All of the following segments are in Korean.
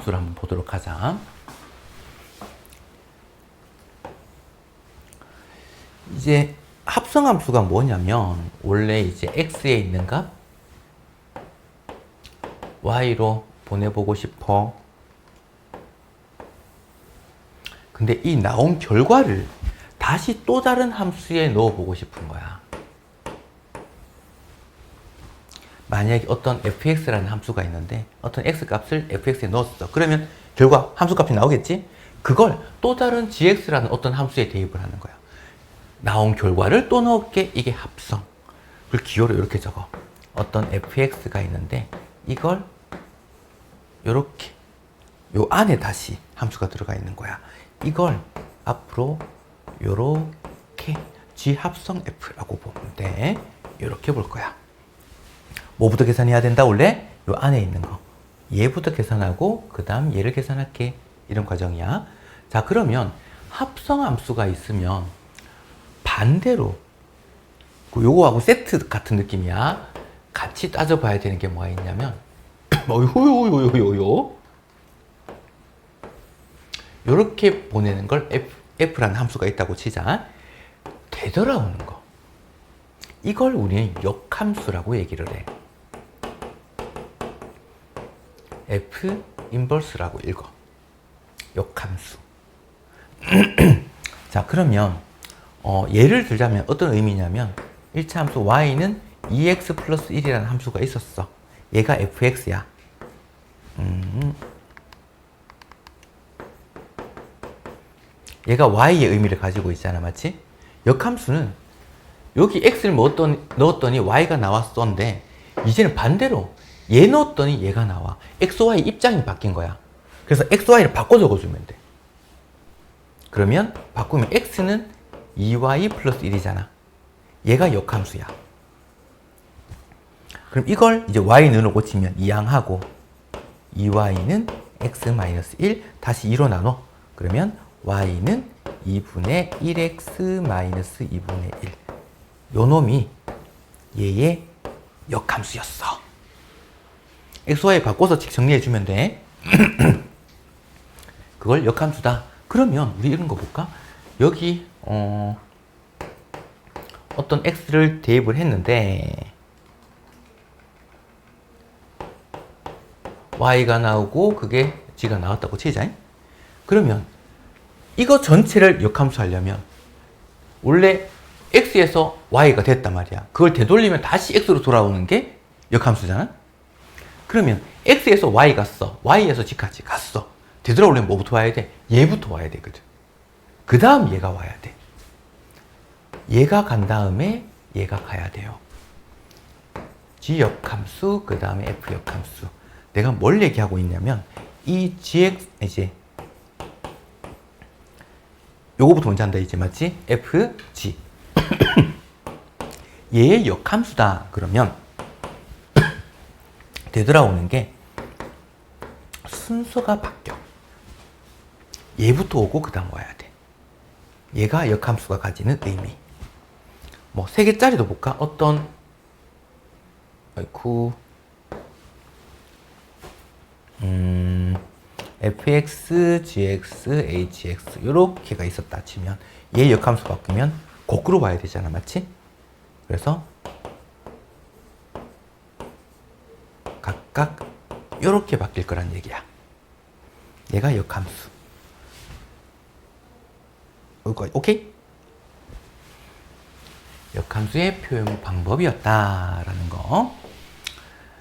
합성함수를 한번 보도록 하자. 이제 합성함수가 뭐냐면 원래 이제 x에 있는 값 y로 보내보고 싶어. 근데 이 나온 결과를 다시 또 다른 함수에 넣어보고 싶은 거야. 만약에 어떤 fx라는 함수가 있는데 어떤 x값을 fx에 넣었어. 그러면 결과 함수값이 나오겠지? 그걸 또 다른 gx라는 어떤 함수에 대입을 하는 거야. 나온 결과를 또 넣을게. 이게 합성. 그걸 기호로 이렇게 적어. 어떤 fx가 있는데 이걸 이렇게 요 안에 다시 함수가 들어가 있는 거야. 이걸 앞으로 요렇게 g합성 f라고 보면 돼. 이렇게 볼 거야. 뭐부터 계산해야 된다? 원래 요 안에 있는 거. 얘부터 계산하고 그 다음 얘를 계산할게. 이런 과정이야. 자, 그러면 합성함수가 있으면 반대로 요거하고 세트 같은 느낌이야. 같이 따져봐야 되는 게 뭐가 있냐면 요렇게 보내는 걸 f라는 함수가 있다고 치자. 되돌아오는 거. 이걸 우리는 역함수라고 얘기를 해. f 인버스라고 읽어. 역함수. 자, 그러면 예를 들자면 어떤 의미냐면 1차 함수 y는 2x 플러스 1이라는 함수가 있었어. 얘가 fx야. 얘가 y의 의미를 가지고 있잖아. 맞지? 역함수는 여기 x를 넣었더니 y가 나왔었는데 이제는 반대로 얘 넣었더니 얘가 나와. x, y 입장이 바뀐 거야. 그래서 x, y를 바꿔 적어주면 돼. 그러면 바꾸면 x는 2y 플러스 1이잖아. 얘가 역함수야. 그럼 이걸 이제 y는으로 고치면 2항하고 2y는 x 마이너스 1 다시 2로 나눠. 그러면 y는 2분의 1x 마이너스 2분의 1. 요 놈이 얘의 역함수였어. x, y 바꿔서 정리해주면 돼. 그걸 역함수다. 그러면 우리 이런 거 볼까? 여기 어떤 x를 대입을 했는데 y가 나오고 그게 g가 나왔다고 치자. 그러면 이거 전체를 역함수 하려면 원래 x에서 y가 됐단 말이야. 그걸 되돌리면 다시 x로 돌아오는 게 역함수잖아. 그러면 x에서 y 갔어. y에서 g까지 갔어. 되돌아오려면 뭐부터 와야 돼? 얘부터 와야 되거든. 그 다음 얘가 와야 돼. 얘가 간 다음에 얘가 가야 돼요. g 역함수, 그 다음에 f 역함수. 내가 뭘 얘기하고 있냐면 이 gx 이제 요거부터 먼저 한다 이제 맞지? f, g 얘의 역함수다. 그러면 되돌아오는 게 순서가 바뀌어. 얘부터 오고 그 다음 와야 돼. 얘가 역함수가 가지는 의미. 뭐 3개짜리도 볼까? 어떤 fx, gx, hx 요렇게가 있었다 치면 얘 역함수 바꾸면 거꾸로 와야 되잖아. 맞지? 그래서 각각 요렇게 바뀔 거란 얘기야. 얘가 역함수. 오케이? 역함수의 표현 방법이었다라는 거.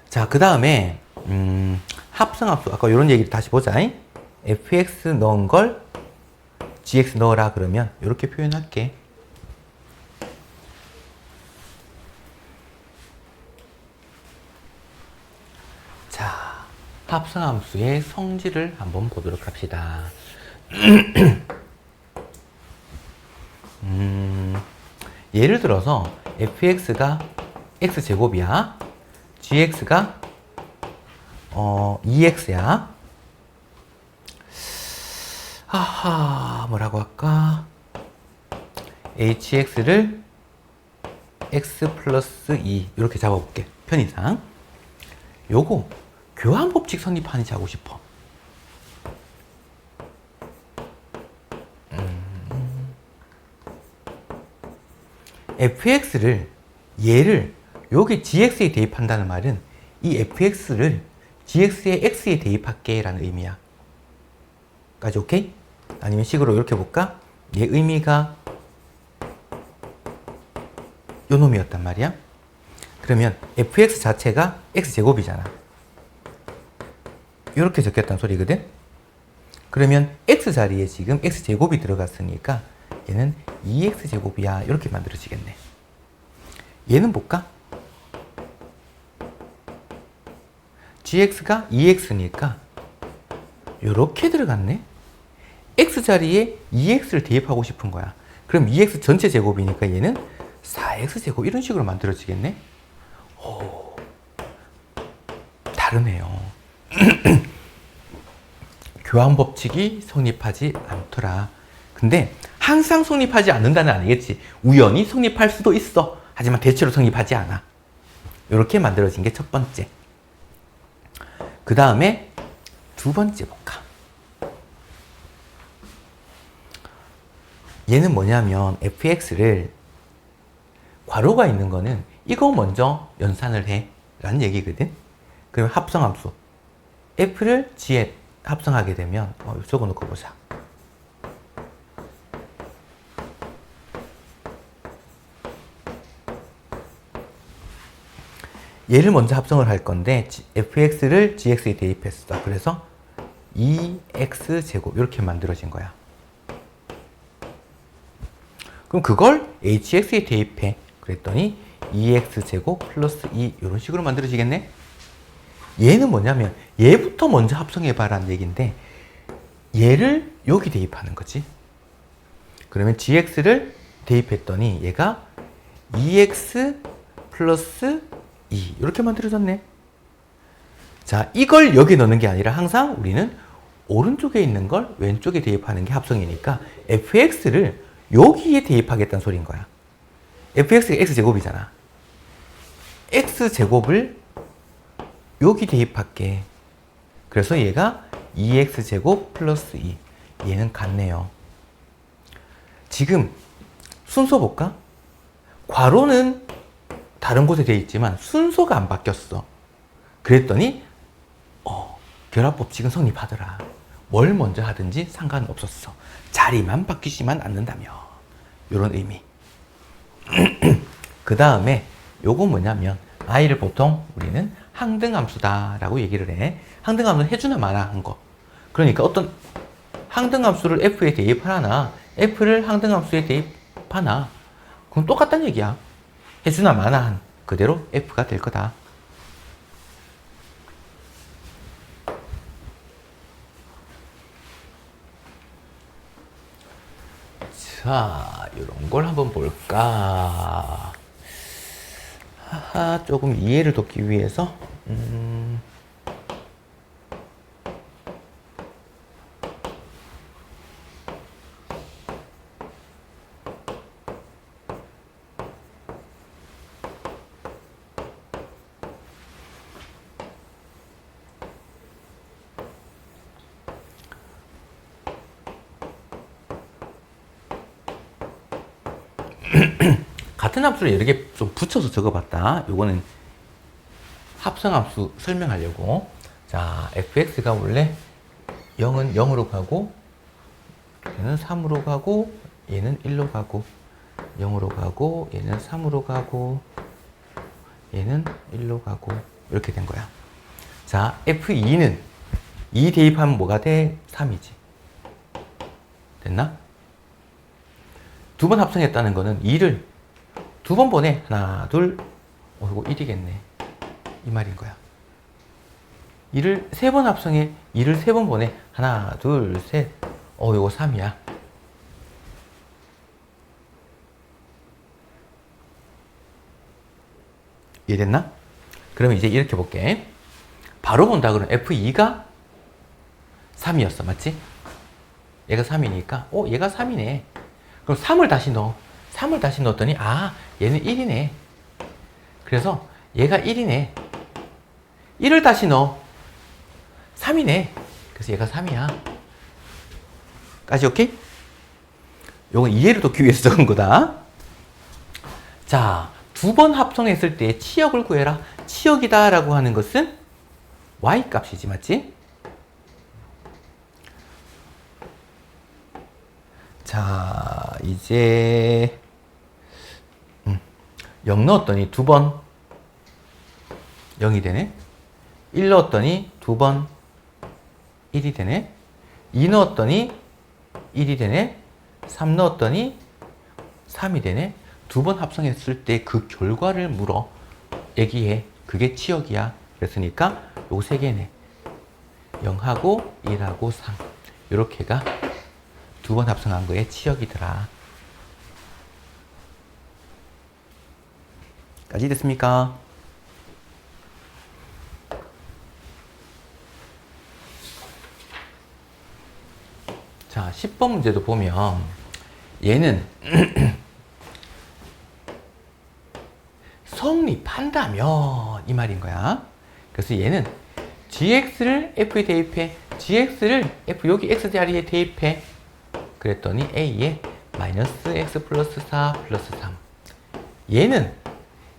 자, 그 다음에 합성함수. 아까 이런 얘기를 다시 보자. fx 넣은 걸 gx 넣어라 그러면 이렇게 표현할게. 자, 합성함수의 성질을 한번 보도록 합시다. 예를 들어서 fx가 x제곱이야. gx가 2x야. 하하, 뭐라고 할까? hx를 x 플러스 2 이렇게 잡아볼게. 편의상. 요거 교환법칙 성립하는지 하고 싶어. fx를 얘를 여기 gx에 대입한다는 말은 이 fx를 gx의 x에 대입할게 라는 의미야. 까지 오케이? 아니면 식으로 이렇게 볼까? 얘 의미가 요 놈이었단 말이야. 그러면 fx 자체가 x제곱이잖아. 이렇게 적혔다는 소리거든. 그러면 x 자리에 지금 x제곱이 들어갔으니까 얘는 2x제곱이야. 이렇게 만들어지겠네. 얘는 볼까? gx가 2x니까 이렇게 들어갔네. x 자리에 2x를 대입하고 싶은 거야. 그럼 2x 전체 제곱이니까 얘는 4x제곱 이런 식으로 만들어지겠네. 오, 다르네요. 교환 법칙이 성립하지 않더라. 근데 항상 성립하지 않는다는 아니겠지. 우연히 성립할 수도 있어. 하지만 대체로 성립하지 않아. 이렇게 만들어진 게 첫 번째. 그 다음에 두 번째 볼까? 얘는 뭐냐면 fx를 괄호가 있는 거는 이거 먼저 연산을 해 라는 얘기거든. 그럼 합성함수 f를 g에 합성하게 되면 적어놓고 보자. 얘를 먼저 합성을 할 건데 fx를 gx에 대입했어. 그래서 2x제곱 이렇게 만들어진 거야. 그럼 그걸 hx에 대입해. 그랬더니 2x제곱 플러스 2 이런 식으로 만들어지겠네. 얘는 뭐냐면 얘부터 먼저 합성해봐라는 얘기인데 얘를 여기 대입하는 거지. 그러면 gx를 대입했더니 얘가 2x 플러스 2 이렇게 만들어졌네. 자, 이걸 여기 넣는 게 아니라 항상 우리는 오른쪽에 있는 걸 왼쪽에 대입하는 게 합성이니까 fx를 여기에 대입하겠다는 소리인 거야. fx가 x제곱이잖아. x제곱을 여기 대입할게. 그래서 얘가 2x제곱 플러스 2. 얘는 같네요. 지금 순서 볼까? 괄호는 다른 곳에 되어 있지만 순서가 안 바뀌었어. 그랬더니 결합법칙은 성립하더라. 뭘 먼저 하든지 상관없었어. 자리만 바뀌지만 않는다며. 이런 의미. 그 다음에 요거 뭐냐면 i를 보통 우리는 항등함수다라고 얘기를 해. 항등함수는 해주나 마나 한 거. 그러니까 어떤 항등함수를 f에 대입하나 f를 항등함수에 대입하나 그건 똑같다는 얘기야. 해주나 마나 한 그대로 f가 될 거다. 자, 이런 걸 한번 볼까? 하하, 조금 이해를 돕기 위해서 같은 함수를 여러 개 좀 붙여서 적어봤다. 요거는 합성함수 설명하려고. 자, fx가 원래 0은 0으로 가고 얘는 3으로 가고 얘는 1로 가고 0으로 가고 얘는 3으로 가고 얘는 1로 가고 이렇게 된 거야. 자, f2는 2 대입하면 뭐가 돼? 3이지. 됐나? 두 번 합성했다는 거는 2를 두 번 보내. 하나, 둘. 이거 1이겠네. 이 말인 거야. 2를 세 번 합성해. 2를 세 번 보내. 하나, 둘, 셋. 이거 3이야. 이해됐나? 그러면 이제 이렇게 볼게. 바로 본다 그러면 F2가 3이었어. 맞지? 얘가 3이니까 얘가 3이네. 그럼 3을 다시 넣어. 3을 다시 넣었더니 얘는 1이네. 그래서 얘가 1이네. 1을 다시 넣어. 3이네. 그래서 얘가 3이야. 까지 오케이? 요건 이해를 돕기 위해서 적은 거다. 자, 두 번 합성했을 때 치역을 구해라. 치역이다 라고 하는 것은 y 값이지, 맞지? 자, 이제 0 넣었더니 두 번 0이 되네. 1 넣었더니 두 번 1이 되네. 2 넣었더니 1이 되네. 3 넣었더니 3이 되네. 두 번 합성했을 때 그 결과를 물어 얘기해. 그게 치역이야. 그랬으니까 요 세 개네. 0하고 1하고 3. 요렇게가 두 번 합성한 거에 치역이더라. 까지 됐습니까? 자, 10번 문제도 보면 얘는 성립한다면 이 말인 거야. 그래서 얘는 gx를 f에 대입해. gx를 f 여기 x 자리에 대입해. 그랬더니 a에 마이너스 x 플러스 4 플러스 3. 얘는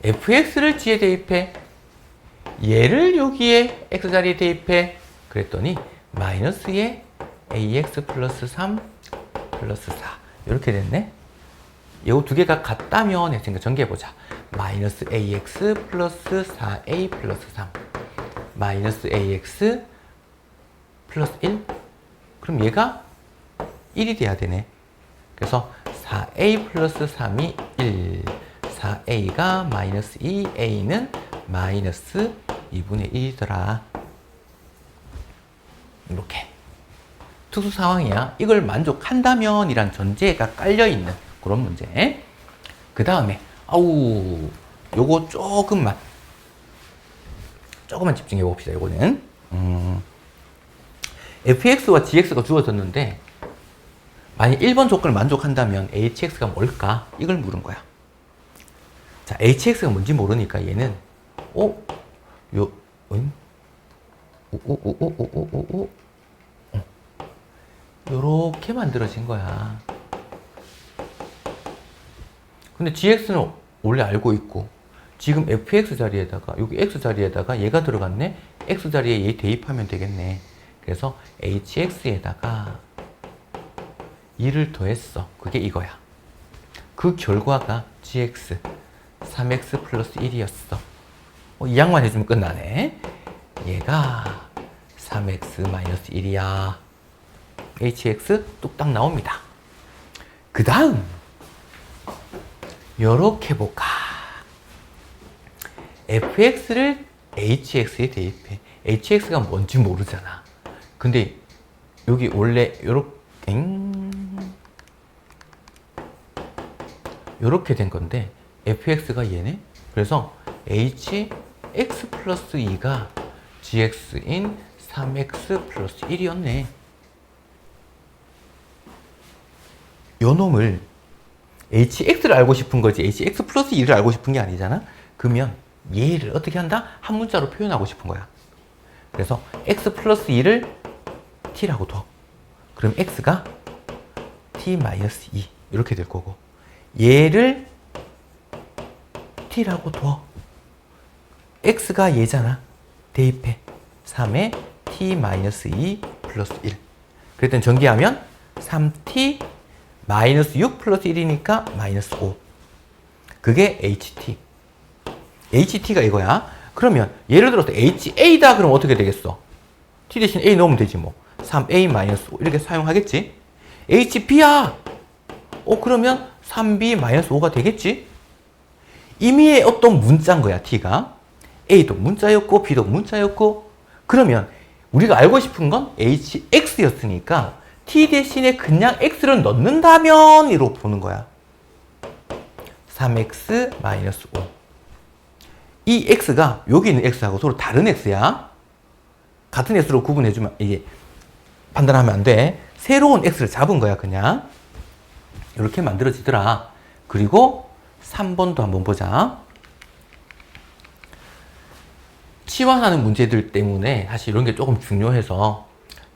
fx를 g에 대입해. 얘를 여기에 x 자리에 대입해. 그랬더니 마이너스에 ax 플러스 3 플러스 4. 이렇게 됐네. 요 두 개가 같다면 했으니까 전개해보자. 마이너스 ax 플러스 4a 플러스 3. 마이너스 ax 플러스 1. 그럼 얘가 1이 돼야 되네. 그래서 4a 플러스 3이 1. 4a가 마이너스 2, a는 마이너스 2분의 1이더라. 이렇게. 특수 상황이야. 이걸 만족한다면 이란 전제가 깔려있는 그런 문제. 그 다음에 요거 조금만 집중해 봅시다. 요거는 fx와 gx가 주어졌는데 만약 1번 조건을 만족한다면 hx가 뭘까? 이걸 물은 거야. 자, hx가 뭔지 모르니까 얘는 요렇게 만들어진 거야. 근데 gx는 원래 알고 있고 지금 fx 자리에다가 여기 x 자리에다가 얘가 들어갔네. x 자리에 얘 대입하면 되겠네. 그래서 hx에다가 2를 더했어. 그게 이거야. 그 결과가 gx 3x 플러스 1이었어. 이 양만 해주면 끝나네. 얘가 3x 마이너스 1이야. hx 뚝딱 나옵니다. 그 다음 요렇게 볼까. fx를 hx에 대입해. hx가 뭔지 모르잖아. 근데 여기 원래 요렇게 된 건데 fx가 얘네. 그래서 hx 플러스 2가 gx인 3x 플러스 1이었네. 요 놈을 hx를 알고 싶은 거지 hx 플러스 2를 알고 싶은 게 아니잖아. 그러면 얘를 어떻게 한다? 한 문자로 표현하고 싶은 거야. 그래서 x 플러스 2를 t라고 둬. 그럼 x가 t 마이너스 2 이렇게 될 거고 얘를 t라고 둬. x가 얘잖아. 대입해. 3에 t 마이너스 2 플러스 1. 그랬더니 전개하면 3t 마이너스 6 플러스 1이니까 마이너스 5. 그게 ht. ht가 이거야. 그러면 예를 들어서 ha다 그러면 어떻게 되겠어? t 대신 a 넣으면 되지 뭐. 3a 마이너스 5 이렇게 사용하겠지. hb야. 그러면 3b 마이너스 5가 되겠지. 이미의 어떤 문자인 거야 t가. a도 문자였고 b도 문자였고. 그러면 우리가 알고 싶은 건 hx였으니까 t 대신에 그냥 x를 넣는다면 이로 보는 거야. 3x 마이너스 5. 이 x가 여기 있는 x하고 서로 다른 x야. 같은 x로 구분해주면 이게 판단하면 안 돼. 새로운 x를 잡은 거야 그냥. 이렇게 만들어지더라. 그리고 3번도 한번 보자. 치환하는 문제들 때문에 사실 이런 게 조금 중요해서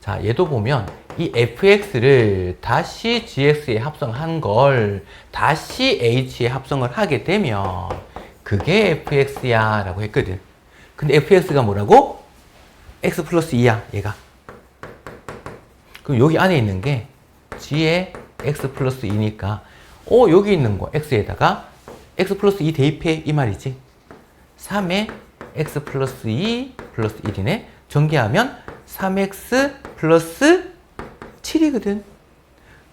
자, 얘도 보면 이 fx를 다시 gx에 합성한 걸 다시 h에 합성을 하게 되면 그게 fx야 라고 했거든. 근데 fx가 뭐라고? x 플러스 2야, 얘가. 그럼 여기 안에 있는 게 g의 x 플러스 2니까 여기 있는 거 x에다가 x 플러스 2 대입해 이 말이지. 3에 x 플러스 2 플러스 1이네. 전개하면 3x 플러스 7이거든.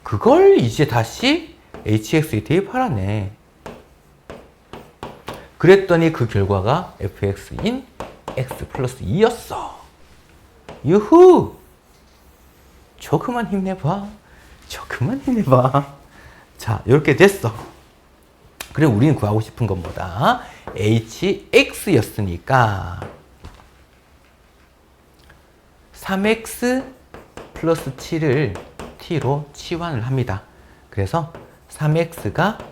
그걸 이제 다시 hx에 대입하라네. 그랬더니 그 결과가 fx인 x 플러스 2였어. 유후! 조금만 힘내봐. 조금만 힘내봐. 자, 이렇게 됐어. 그럼 우리는 구하고 싶은 건 뭐다? hx였으니까 3x 플러스 7을 t로 치환을 합니다. 그래서 3x가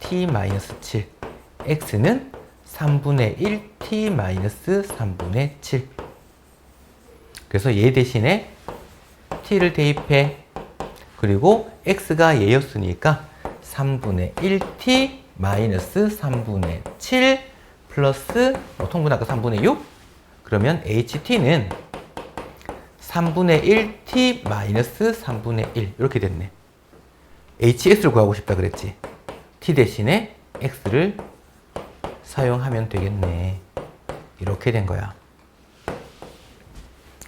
t-7, x는 3분의 1 t-3분의 7. 그래서 얘 대신에 t를 대입해. 그리고 x가 얘였으니까 3분의 1t-3분의 7 플러스 통분하니까 3분의 6. 그러면 ht는 3분의 1t-3분의 1 이렇게 됐네. hx를 구하고 싶다 그랬지. t 대신에 x를 사용하면 되겠네. 이렇게 된 거야.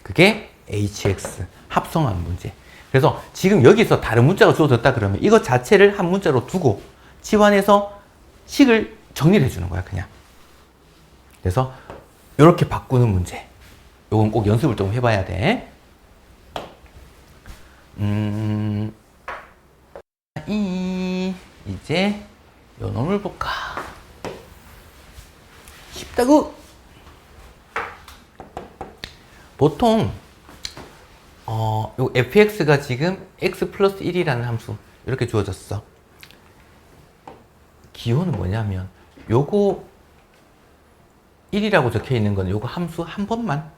그게 hx 합성한 문제. 그래서 지금 여기서 다른 문자가 주어졌다 그러면 이거 자체를 한 문자로 두고 치환해서 식을 정리를 해주는 거야, 그냥. 그래서 이렇게 바꾸는 문제. 요건 꼭 연습을 좀 해봐야 돼. 이제 요 놈을 볼까? 쉽다고! 보통 요 fx가 지금 x 플러스 1이라는 함수 이렇게 주어졌어. 기호는 뭐냐면 요거 1이라고 적혀 있는 건 요거 함수 한 번만,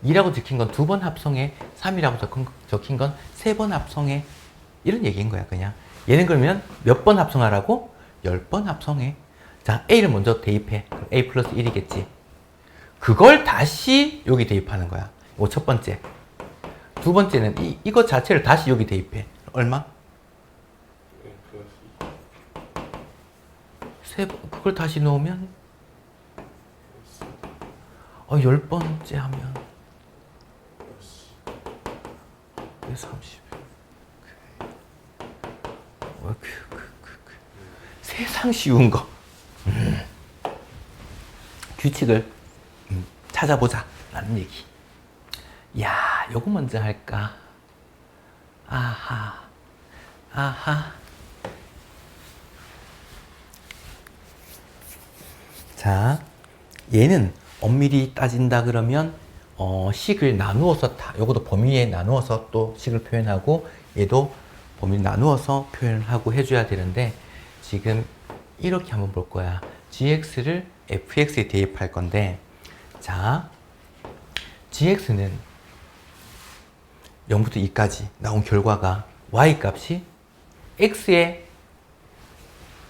2라고 적힌 건 2번 합성해, 3이라고 적힌 건 3번 합성해, 이런 얘기인 거야. 그냥 얘는 그러면 몇 번 합성하라고? 10번 합성해. 자, a를 먼저 대입해. 그럼 a 플러스 1이겠지. 그걸 다시 여기 대입하는 거야. 이거 첫 번째. 두 번째는 이거 자체를 다시 여기 대입해. 얼마? 그걸 다시 넣으면 10번째 하면 30. 세상 쉬운 거. 규칙을 찾아보자 라는 얘기. 야, 요거 먼저 할까? 아하. 자, 얘는 엄밀히 따진다 그러면 식을 나누어서 요것도 범위에 나누어서 또 식을 표현하고 얘도 범위 나누어서 표현하고 해줘야 되는데 지금 이렇게 한번 볼 거야. gx를 fx에 대입할 건데, 자, gx는 0부터 2까지 나온 결과가 y 값이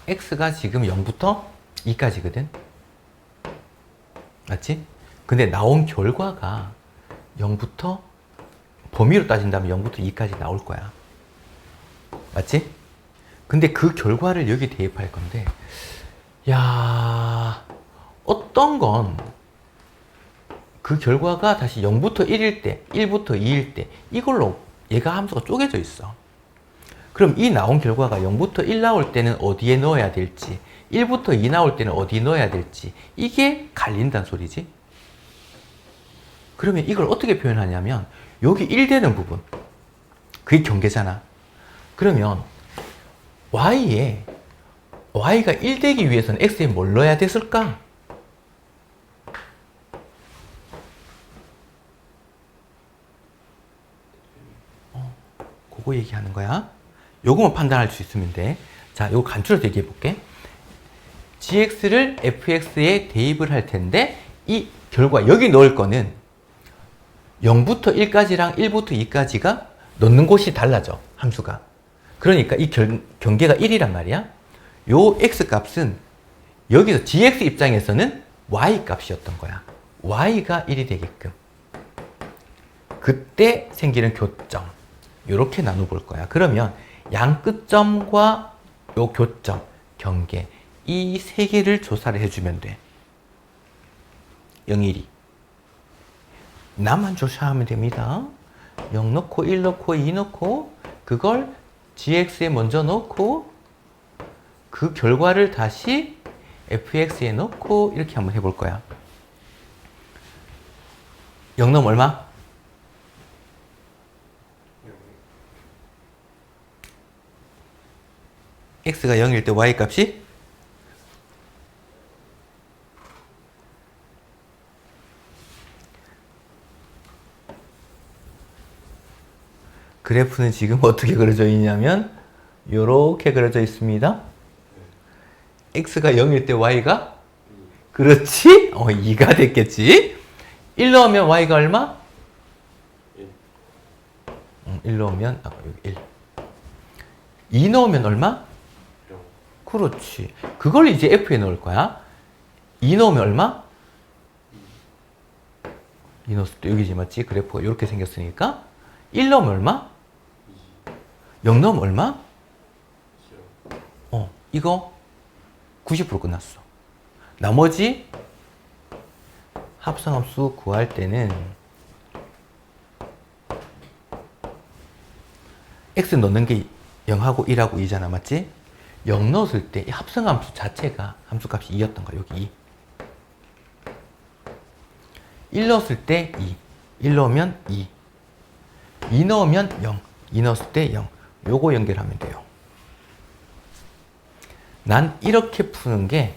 x가 지금 0부터 2까지거든. 맞지? 근데 나온 결과가 0부터, 범위로 따진다면 0부터 2까지 나올 거야. 맞지? 근데 그 결과를 여기 대입할 건데, 야, 어떤 건 그 결과가 다시 0부터 1일 때, 1부터 2일 때 이걸로 얘가 함수가 쪼개져 있어. 그럼 이 나온 결과가 0부터 1 나올 때는 어디에 넣어야 될지, 1부터 2 나올 때는 어디에 넣어야 될지 이게 갈린다는 소리지. 그러면 이걸 어떻게 표현하냐면 여기 1 되는 부분, 그게 경계잖아. 그러면 y가 1 되기 위해서는 x에 뭘 넣어야 됐을까? 그거 얘기하는 거야. 요거만 판단할 수 있으면 돼. 자, 요거 간추려서 얘기해 볼게. gx를 fx에 대입을 할 텐데 이 결과 여기 넣을 거는 0부터 1까지랑 1부터 2까지가 넣는 곳이 달라져, 함수가. 그러니까 이 경계가 1이란 말이야. 요 x값은 여기서 gx 입장에서는 y 값이었던 거야. y가 1이 되게끔. 그때 생기는 교점. 이렇게 나눠볼 거야. 그러면 양 끝점과 요 교점, 경계, 이 세 개를 조사를 해주면 돼. 0, 1이. 나만 조사하면 됩니다. 0 넣고 1 넣고 2 넣고 그걸 gx에 먼저 넣고 그 결과를 다시 fx에 넣고 이렇게 한번 해볼 거야. 0 넣으면 얼마? x가 0일 때 y 값이 그래프는 지금 어떻게 그려져 있냐면 이렇게 그려져 있습니다. x가 0일 때 y가 그렇지? 2가 됐겠지? 1 넣으면 y가 얼마? 1 넣으면 여기 1. 2 넣으면 얼마? 그렇지. 그걸 이제 f에 넣을 거야. 2 넣으면 얼마? 2 넣었을 때 여기지 맞지? 그래프가 이렇게 생겼으니까 1 넣으면 얼마? 0 넣으면 얼마? 이거 90% 끝났어. 나머지 합성함수 구할 때는 x 넣는 게 0하고 1하고 2잖아. 맞지? 0 넣었을 때 이 합성함수 자체가 함수값이 2였던 거야. 여기 2. 1 넣었을 때 2. 1 넣으면 2. 2 넣으면 0. 2 넣었을 때 0. 요거 연결하면 돼요. 난 이렇게 푸는 게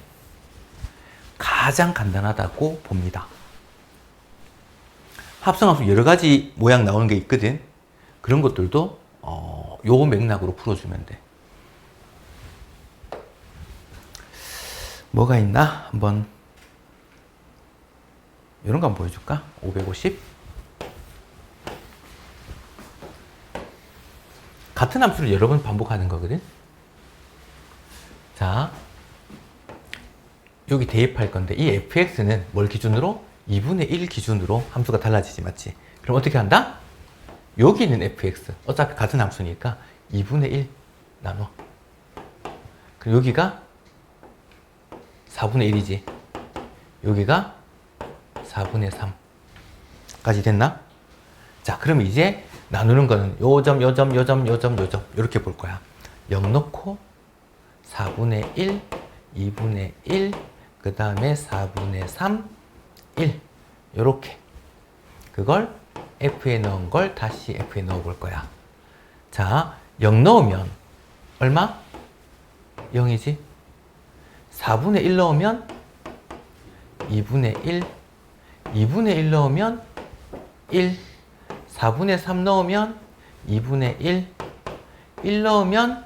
가장 간단하다고 봅니다. 합성함수 여러 가지 모양 나오는 게 있거든. 그런 것들도 요 맥락으로 풀어주면 돼. 뭐가 있나? 한번 이런 거 한번 보여줄까? 550. 같은 함수를 여러 번 반복하는 거거든. 자, 여기 대입할 건데 이 fx는 뭘 기준으로? 2분의 1 기준으로 함수가 달라지지, 맞지? 그럼 어떻게 한다? 여기는 fx. 어차피 같은 함수니까 2분의 1 나눠. 그럼 여기가 4분의 1이지. 여기가 4분의 3까지 됐나? 자, 그럼 이제 나누는 거는 요 점, 요 점, 요 점, 요 점, 요 점 이렇게 볼 거야. 0 넣고 4분의 1, 2분의 1, 그 다음에 4분의 3, 1 요렇게. 그걸 f에 넣은 걸 다시 f에 넣어 볼 거야. 자, 0 넣으면 얼마? 0이지. 4분의 1 넣으면 2분의 1, 2분의 1 넣으면 1, 4분의 3 넣으면 2분의 1, 1 넣으면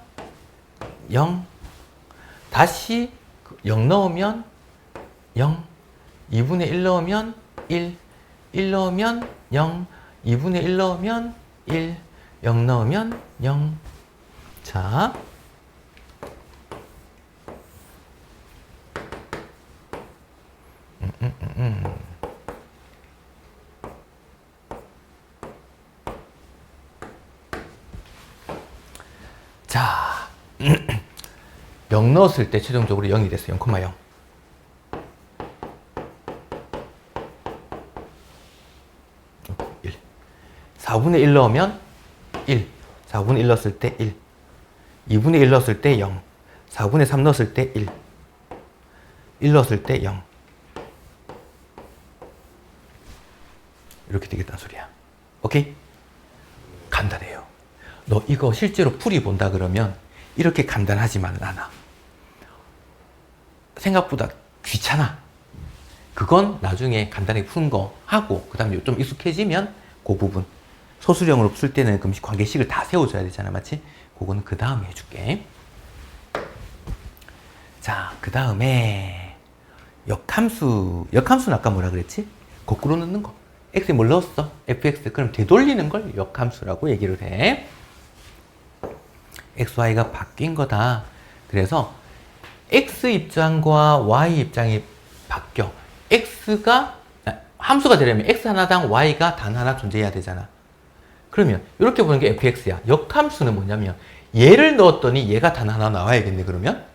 0, 다시 0 넣으면 0, 2분의 1 넣으면 1, 1 넣으면 0, 2분의 1 넣으면 1, 0 넣으면 0. 자, 자, 0 넣었을 때 최종적으로 0이 됐어. 0,0. 1. 4분의 1 넣으면 1. 4분의 1 넣었을 때 1. 2분의 1 넣었을 때 0. 4분의 3 넣었을 때 1. 1 넣었을 때 0. 이렇게 되겠다는 소리야. 오케이? 간단해요. 너 이거 실제로 풀이 본다 그러면 이렇게 간단하지만은 않아. 생각보다 귀찮아. 그건 나중에 간단하게 푸는 거 하고 그 다음에 좀 익숙해지면 그 부분 소수령으로 풀 때는 그 관계식을 다 세워줘야 되잖아. 맞지? 그거는 그 다음에 해줄게. 자, 그 다음에 역함수는 아까 뭐라 그랬지? 거꾸로 넣는 거. x에 뭘 넣었어? fx. 그럼 되돌리는 걸 역함수라고 얘기를 해. xy가 바뀐 거다. 그래서 x 입장과 y 입장이 바뀌어. x가 함수가 되려면 x 하나당 y가 단 하나 존재해야 되잖아. 그러면 이렇게 보는 게 fx야. 역함수는 뭐냐면 얘를 넣었더니 얘가 단 하나 나와야겠네. 그러면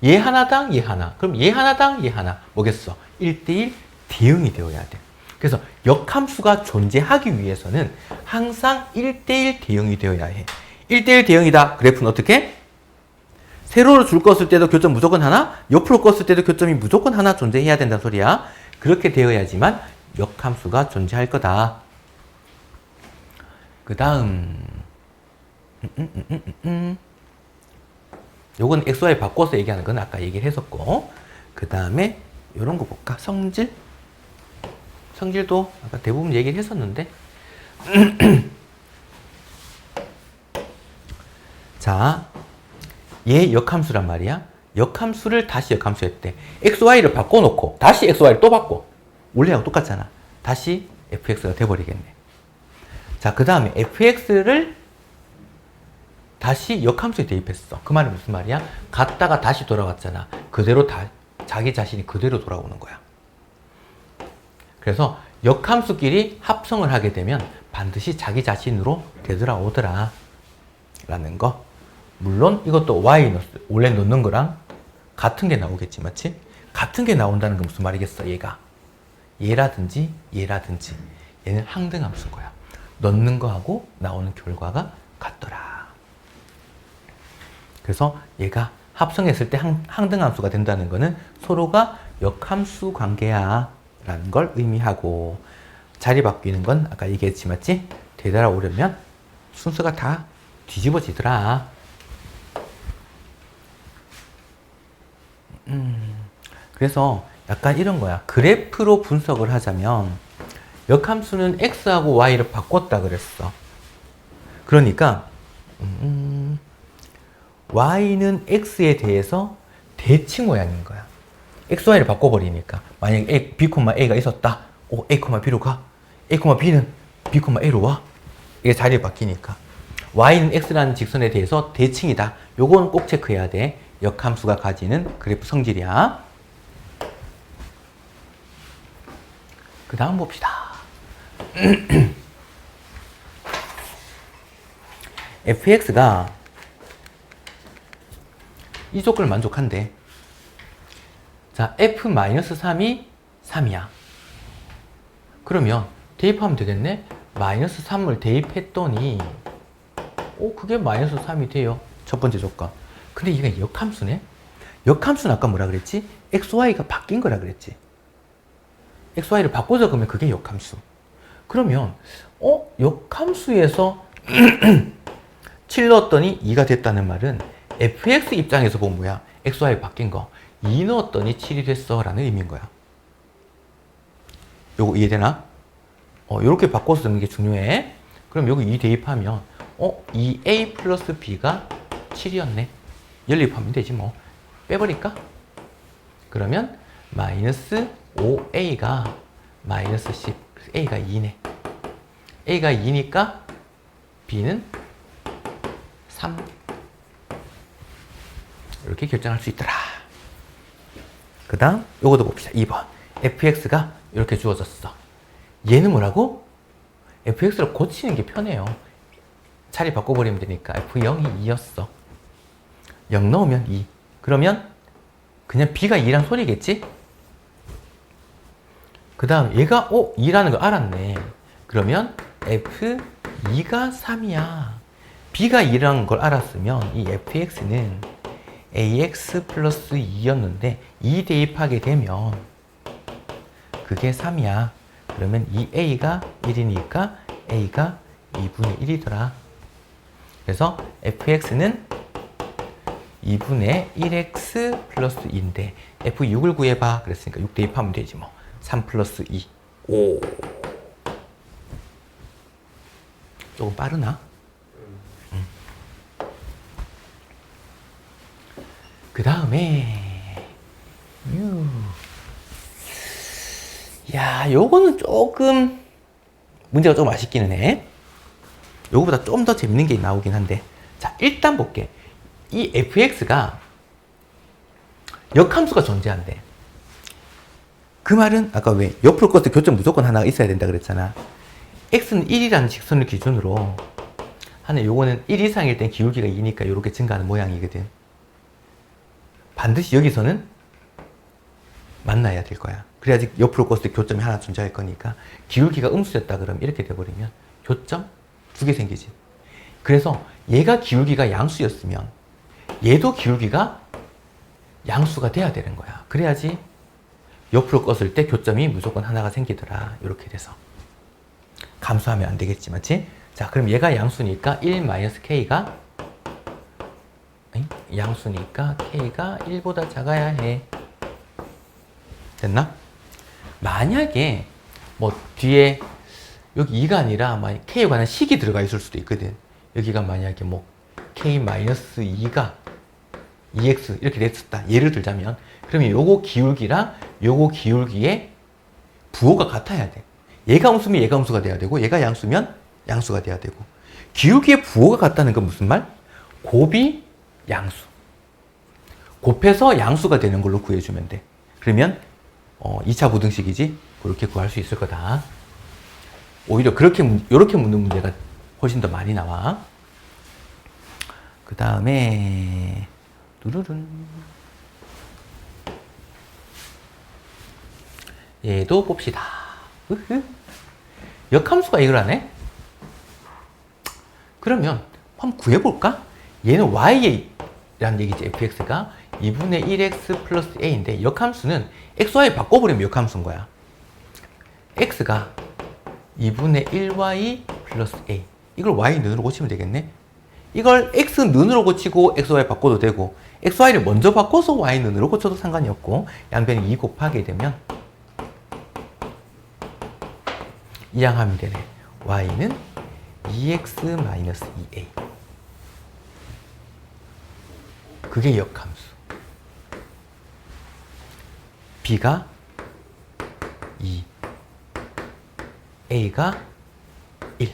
얘 하나당 얘 하나. 그럼 얘 하나당 얘 하나. 뭐겠어? 1대1 대응이 되어야 돼. 그래서 역함수가 존재하기 위해서는 항상 1대1 대응이 되어야 해. 1대1 대응이다. 그래프는 어떻게? 세로로 줄 껐을 때도 교점 무조건 하나, 옆으로 껐을 때도 교점이 무조건 하나 존재해야 된다는 소리야. 그렇게 되어야지만 역함수가 존재할 거다. 그 다음 요건 XY 바꿔서 얘기하는 건 아까 얘기를 했었고, 그 다음에 요런 거 볼까? 성질? 성질도 아까 대부분 얘기를 했었는데 자, 얘 역함수란 말이야. 역함수를 다시 역함수 했대. XY를 바꿔놓고 다시 XY를 또 바꿔. 원래하고 똑같잖아. 다시 fx가 돼버리겠네. 자, 그 다음에 fx를 다시 역함수에 대입했어. 그 말은 무슨 말이야? 갔다가 다시 돌아왔잖아. 그대로 자기 자신이 그대로 돌아오는 거야. 그래서 역함수끼리 합성을 하게 되면 반드시 자기 자신으로 되돌아오더라 라는 거. 물론 이것도 y 원래 넣는 거랑 같은 게 나오겠지, 맞지? 같은 게 나온다는 건 무슨 말이겠어, 얘가? 얘라든지 얘라든지 얘는 항등함수인 거야. 넣는 거하고 나오는 결과가 같더라. 그래서 얘가 합성했을 때 항등함수가 된다는 거는 서로가 역함수 관계야 라는 걸 의미하고, 자리 바뀌는 건 아까 얘기했지, 맞지? 되돌아오려면 순서가 다 뒤집어지더라. 그래서 약간 이런 거야. 그래프로 분석을 하자면 역함수는 x하고 y를 바꿨다 그랬어. 그러니까 y는 x에 대해서 대칭 모양인 거야. x, y를 바꿔버리니까 만약에 a, b, a가 있었다. a, b로 가. a, b는 b, a로 와. 이게 자리가 바뀌니까 y는 x라는 직선에 대해서 대칭이다. 요건 꼭 체크해야 돼. 역함수가 가지는 그래프 성질이야. 그 다음 봅시다. fx가 이 조건을 만족한대. 자, f-3이 3이야. 그러면 대입하면 되겠네? 마이너스 3을 대입했더니 그게 마이너스 3이 돼요. 첫 번째 조건. 근데 이게 역함수네? 역함수는 아까 뭐라 그랬지? xy가 바뀐 거라 그랬지. xy를 바꿔서 그러면 그게 역함수. 그러면 역함수에서 7 넣었더니 2가 됐다는 말은 fx 입장에서 보면 뭐야? xy 바뀐 거 2 넣었더니 7이 됐어 라는 의미인 거야. 요거 이해되나? 요렇게 바꿔서 쓰는 게 중요해. 그럼 여기 2 대입하면 2a 플러스 b가 7이었네. 연립하면 되지 뭐. 빼버릴까? 그러면 마이너스 5a가 마이너스 10. a가 2네. a가 2니까 b는 3. 이렇게 결정할 수 있더라. 그 다음 요것도 봅시다. 2번. fx가 이렇게 주어졌어. 얘는 뭐라고? fx를 고치는 게 편해요. 자리 바꿔버리면 되니까 f0이 2였어. 0 넣으면 2. 그러면 그냥 b가 2란 소리겠지? 그 다음 얘가 2라는 걸 알았네. 그러면 f2가 3이야. b가 2라는 걸 알았으면 이 fx는 ax 플러스 2였는데 2 대입하게 되면 그게 3이야. 그러면 이 a가 1이니까 a가 2분의 1이더라. 그래서 fx는 2분의 1x 플러스 2인데 f6을 구해봐. 그랬으니까 6 대입하면 되지 뭐. 3 플러스 2. 오. 조금 빠르나? 그 다음에 야, 요거는 조금 문제가 조금 아쉽기는 해. 요거보다 좀 더 재밌는 게 나오긴 한데. 자, 일단 볼게. 이 fx가 역함수가 존재한대. 그 말은 아까 왜 옆으로 껐을 때 교점 무조건 하나가 있어야 된다 그랬잖아. x는 1이라는 직선을 기준으로 하는 요거는 1 이상일 땐 기울기가 2니까 요렇게 증가하는 모양이거든. 반드시 여기서는 만나야 될 거야. 그래야지 옆으로 껐을 때 교점이 하나 존재할 거니까 기울기가 음수였다 그러면 이렇게 돼버리면 교점 2개 생기지. 그래서 얘가 기울기가 양수였으면 얘도 기울기가 양수가 돼야 되는 거야. 그래야지 옆으로 껐을 때 교점이 무조건 하나가 생기더라. 이렇게 돼서 감수하면 안 되겠지, 맞지? 자, 그럼 얘가 양수니까 1-k가 양수니까 k가 1보다 작아야 해. 됐나? 만약에 뭐 뒤에 여기 2가 아니라 만약 k에 관한 식이 들어가 있을 수도 있거든. 여기가 만약에 뭐 k-2가 2x 이렇게 됐었다. 예를 들자면 그러면 요거 기울기랑 요거 기울기의 부호가 같아야 돼. 얘가 음수면 얘가 음수가 돼야 되고 얘가 양수면 양수가 돼야 되고 기울기의 부호가 같다는 건 무슨 말? 곱이 양수. 곱해서 양수가 되는 걸로 구해주면 돼. 그러면 2차 부등식이지? 그렇게 구할 수 있을 거다. 오히려 이렇게 묻는 문제가 훨씬 더 많이 나와. 그 다음에 누르른 얘도 봅시다. 역함수가 이걸 하네? 그러면 한번 구해볼까? 얘는 y라는 얘기지. fx가 2분의 1x 플러스 a인데 역함수는 xy 바꿔버리면 역함수인 거야. x가 2분의 1y 플러스 a. 이걸 y 는으로 고치면 되겠네. 이걸 x 는으로 고치고 xy 바꿔도 되고 xy를 먼저 바꿔서 y 는으로 고쳐도 상관이 없고 양변이 2 곱하게 되면 이항하면 되네. y는 2x-2a. 그게 역함수. b가 2, a가 1.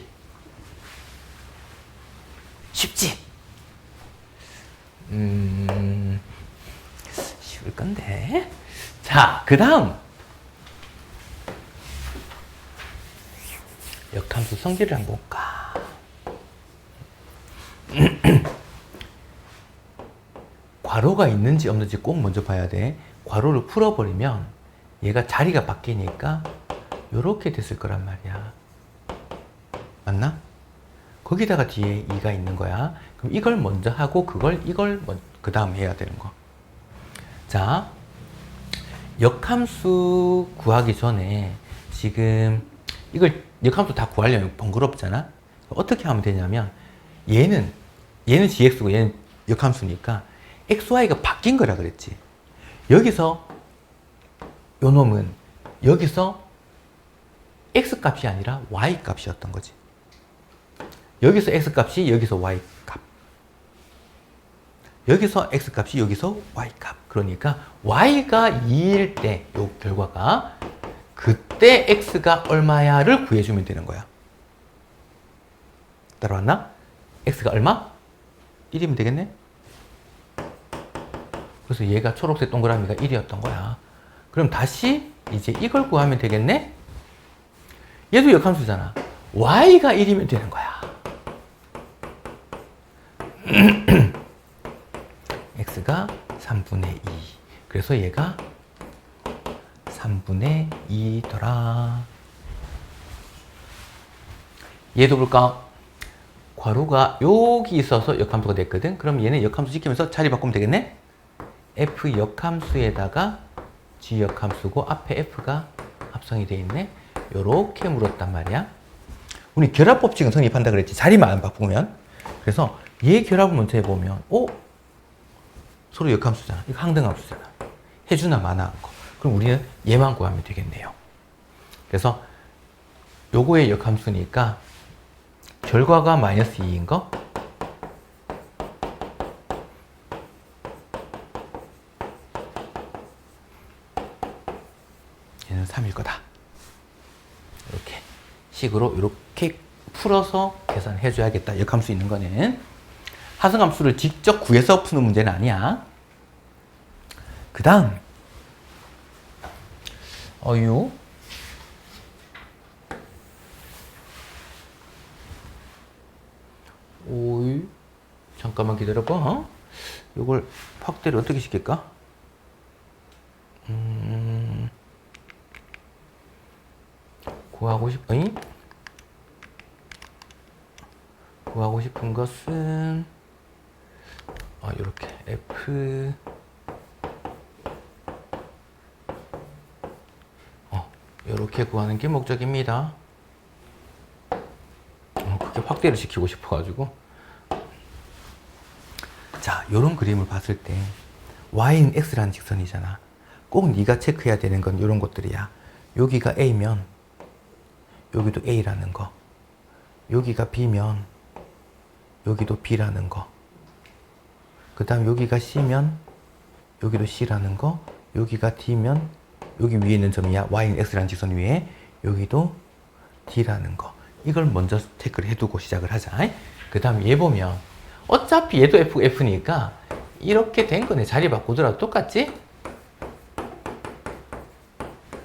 쉽지? 쉬울 건데. 자, 그 다음. 역함수 성질을 한번 볼까? 괄호가 있는지 없는지 꼭 먼저 봐야 돼. 괄호를 풀어버리면 얘가 자리가 바뀌니까 요렇게 됐을 거란 말이야. 맞나? 거기다가 뒤에 2가 있는 거야. 그럼 이걸 먼저 하고 이걸 그 다음 해야 되는 거. 자, 역함수 구하기 전에 지금 이걸 역함수 다 구하려면 번거롭잖아. 어떻게 하면 되냐면 얘는 gx고 얘는 역함수니까 xy가 바뀐 거라 그랬지. 여기서 요 놈은 여기서 x 값이 아니라 y 값이었던 거지. 여기서 x 값이 여기서 y 값. 여기서 x 값이 여기서 y 값. 그러니까 y가 2일 때 요 결과가 그때 x가 얼마야를 구해주면 되는 거야. 따라왔나? x가 얼마? 1이면 되겠네? 그래서 얘가 초록색 동그라미가 1이었던 거야. 그럼 다시 이제 이걸 구하면 되겠네? 얘도 역함수잖아. y가 1이면 되는 거야. x가 3분의 2. 그래서 얘가 3분의 2더라. 얘도 볼까? 괄호가 여기 있어서 역함수가 됐거든. 그럼 얘는 역함수 지키면서 자리 바꾸면 되겠네? f 역함수에다가 g 역함수고 앞에 f가 합성이 되어 있네. 요렇게 물었단 말이야. 우리 결합법칙은 성립한다 그랬지. 자리만 안 바꾸면. 그래서 얘 결합을 먼저 해보면 서로 역함수잖아. 이거 항등함수잖아. 해주나 마나 한 거. 그럼 우리는 얘만 구하면 되겠네요. 그래서 요거의 역함수니까 결과가 마이너스 2인 거 얘는 3일 거다. 이렇게 식으로 이렇게 풀어서 계산해 줘야겠다. 역함수 있는 거는. 하성함수를 직접 구해서 푸는 문제는 아니야. 그 다음 어유 오이 잠깐만 기다려봐. 어? 이걸 확대를 어떻게 시킬까? 구하고 싶은 것은 이렇게 F 이렇게 구하는 게 목적입니다. 그렇게 확대를 시키고 싶어가지고. 자, 요런 그림을 봤을 때 y는 x라는 직선이잖아. 꼭 네가 체크해야 되는 건 이런 것들이야. 여기가 a면 여기도 a라는 거, 여기가 b면 여기도 b라는 거, 그 다음 여기가 c면 여기도 c라는 거, 여기가 d면 여기 위에 있는 점이야. y는 x라는 직선 위에 여기도 d라는 거. 이걸 먼저 체크를 해두고 시작을 하자. 그 다음 얘 보면 어차피 얘도 f니까 이렇게 된 거네. 자리 바꾸더라도 똑같지?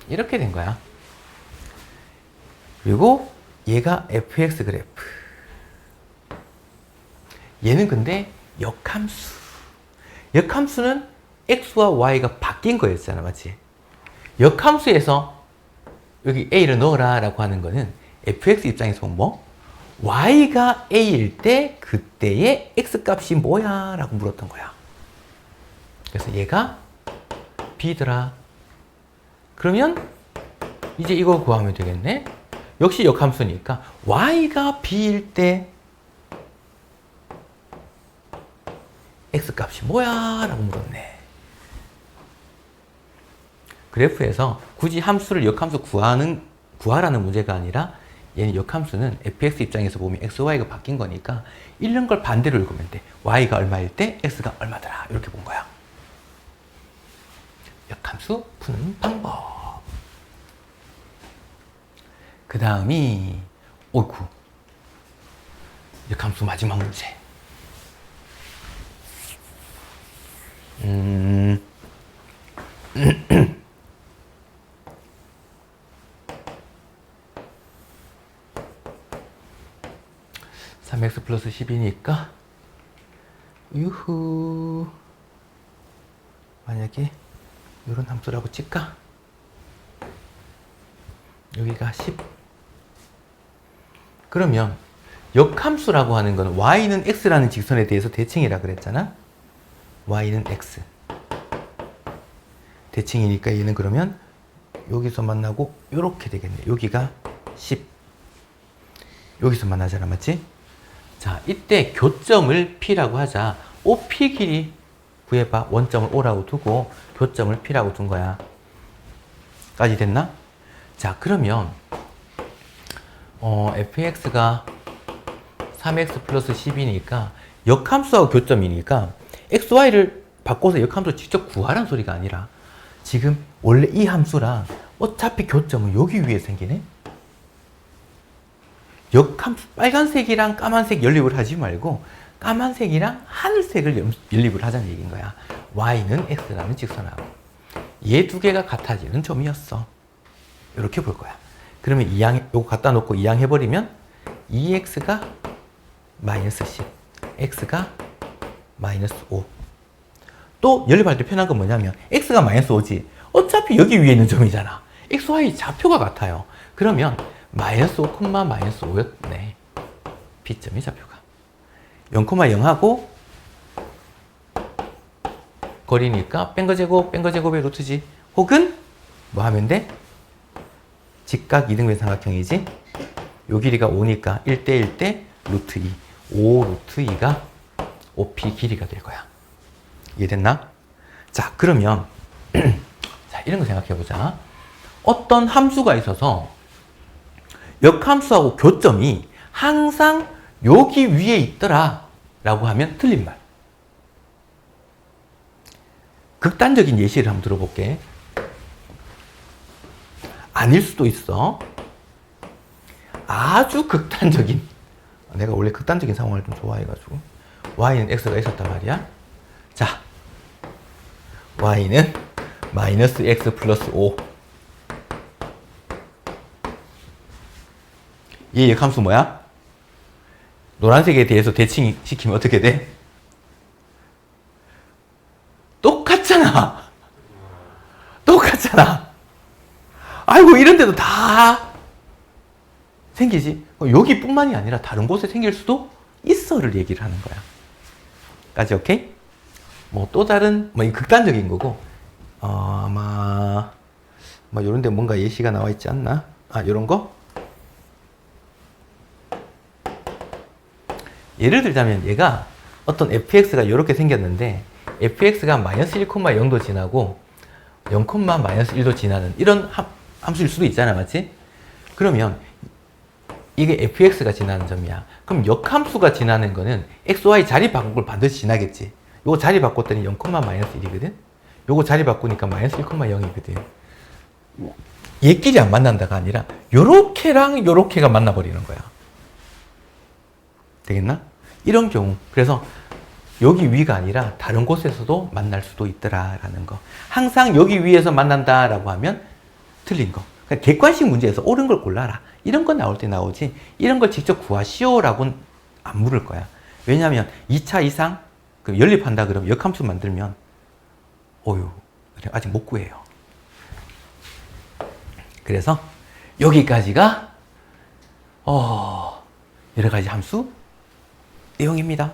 이렇게 된 거야. 그리고 얘가 fx 그래프. 얘는 근데 역함수. 역함수는 x와 y가 바뀐 거였잖아. 맞지? 역함수에서 여기 a를 넣어라 라고 하는 거는 fx 입장에서 뭐? y가 a일 때 그때의 x값이 뭐야? 라고 물었던 거야. 그래서 얘가 b더라. 그러면 이제 이걸 구하면 되겠네. 역시 역함수니까 y가 b일 때 x값이 뭐야? 라고 물었네. 그래프에서 굳이 함수를 역함수 구하라는 문제가 아니라 얘는 역함수는 fx 입장에서 보면 x, y가 바뀐 거니까 읽는 걸 반대로 읽으면 돼. y가 얼마일 때 x가 얼마더라. 이렇게 본 거야. 역함수 푸는 방법. 그 다음이 어이구 역함수 마지막 문제. 3x 플러스 10이니까 유후 만약에 이런 함수라고 칠까? 여기가 10. 그러면 역함수라고 하는 건 y는 x라는 직선에 대해서 대칭이라 그랬잖아. y는 x. 대칭이니까 얘는 그러면 여기서 만나고 이렇게 되겠네. 여기가 10. 여기서 만나잖아. 맞지? 자, 이때 교점을 P라고 하자. OP 길이 구해봐. 원점을 O라고 두고 교점을 P라고 둔 거야. 까지 됐나? 자, 그러면 fx가 3x 플러스 10이니까 역함수하고 교점이니까 xy를 바꿔서 역함수 직접 구하라는 소리가 아니라 지금 원래 이 함수랑 어차피 교점은 여기 위에 생기네? 역함수 빨간색이랑 까만색 연립을 하지 말고 까만색이랑 하늘색을 연립을 하자는 얘기인 거야. y는 x라는 직선하고 얘 두 개가 같아지는 점이었어. 이렇게 볼 거야. 그러면 요거 갖다 놓고 이항해버리면 2x가 마이너스 10, x가 마이너스 5. 또 연립할 때 편한 건 뭐냐면 x가 마이너스 5지. 어차피 여기 위에 있는 점이잖아. x, y 좌표가 같아요. 그러면 마이너스 5, 마이너스 5였네. B점의 좌표가. 0,0하고 거리니까 뺀 거 제곱, 뺀 거 제곱의 루트지. 혹은 뭐 하면 돼? 직각 이등변 삼각형이지. 요 길이가 5니까 1대1 대 루트 2. 5 루트 2가 OP 길이가 될 거야. 이해됐나? 자, 그러면 자, 이런 거 생각해 보자. 어떤 함수가 있어서 역함수하고 교점이 항상 여기 위에 있더라 라고 하면 틀린 말. 극단적인 예시를 한번 들어볼게. 아닐 수도 있어. 아주 극단적인, 내가 원래 극단적인 상황을 좀 좋아해가지고 y는 x가 있었단 말이야. 자, y는 마이너스 x 플러스 5. 이 역함수 뭐야? 노란색에 대해서 대칭시키면 어떻게 돼? 똑같잖아. 똑같잖아. 아이고, 이런데도 다 생기지. 여기뿐만이 아니라 다른 곳에 생길 수도 있어를 얘기를 하는 거야. 까지 오케이? 뭐 또 다른 뭐 이 극단적인 거고, 아마 뭐 이런데 뭔가 예시가 나와 있지 않나? 아, 이런 거? 예를 들자면 얘가 어떤 fx가 이렇게 생겼는데 fx가 마이너스 1,0도 지나고 0, 마이너스 1도 지나는 이런 함수일 수도 있잖아, 맞지? 그러면 이게 fx가 지나는 점이야. 그럼 역함수가 지나는 거는 xy 자리 바꾼 걸 반드시 지나겠지. 요거 자리 바꿨더니 0, 마이너스 1이거든? 요거 자리 바꾸니까 마이너스 1,0이거든. 얘끼리 안 만난다가 아니라 요렇게랑 요렇게가 만나버리는 거야. 되겠나? 이런 경우. 그래서 여기 위가 아니라 다른 곳에서도 만날 수도 있더라라는 거. 항상 여기 위에서 만난다라고 하면 틀린 거. 그러니까 객관식 문제에서 옳은 걸 골라라. 이런 거 나올 때 나오지. 이런 걸 직접 구하시오라고는 안 물을 거야. 왜냐하면 2차 이상 연립한다 그러면 역함수 만들면 어휴, 아직 못 구해요. 그래서 여기까지가 여러 가지 함수 내용입니다.